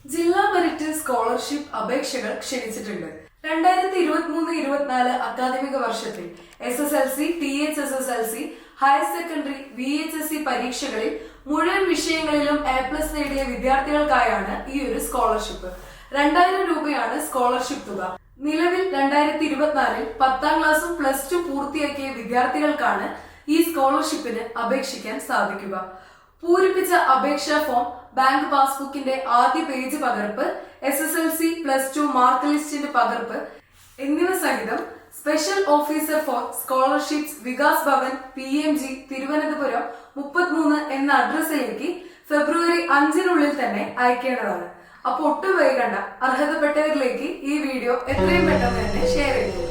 ജില്ലാ merit scholarship അപേക്ഷകൾ ക്ഷണിച്ചിട്ടുണ്ട്. 2023-24 അക്കാദമിക വർഷത്തിൽ SSLC, THSSLC, higher secondary, VHSC പരീക്ഷകളിൽ മുഴുവൻ വിഷയങ്ങളിലും A+ നേടിയ വിദ്യാർത്ഥികൾക്കായാണ് ഈ ഒരു സ്കോളർഷിപ്പ്. 2000 രൂപയാണ് സ്കോളർഷിപ്പ് തുക. നിലവിൽ 2024 10ാം ക്ലാസും +2 പൂർത്തിയാക്കിയ വിദ്യാർത്ഥികൾക്കാണ് ഈ സ്കോളർഷിപ്പിന് അപേക്ഷിക്കാൻ സാധിക്കുക. പൂരിപ്പിച്ച അപേക്ഷാ ഫോം, ബാങ്ക് പാസ്ബുക്കിന്റെ ആദ്യ പേജ് പകർപ്പ്, SSLC, +2 മാർക്ക് ലിസ്റ്റിന്റെ പകർപ്പ് എന്നിവ സഹിതം special officer four scholarships, Vikas Bhavan, PMG, Thiruvananthapuram 33 എന്ന അഡ്രസ്സിലേക്ക് ഫെബ്രുവരി 5-നുള്ളിൽ തന്നെ അയക്കേണ്ടതാണ്. അപ്പോൾ ഒട്ടും വൈകണ്ട, അർഹതപ്പെട്ടവരിലേക്ക് ഈ വീഡിയോ എത്രയും പെട്ടെന്ന് തന്നെ ഷെയർ ചെയ്തു.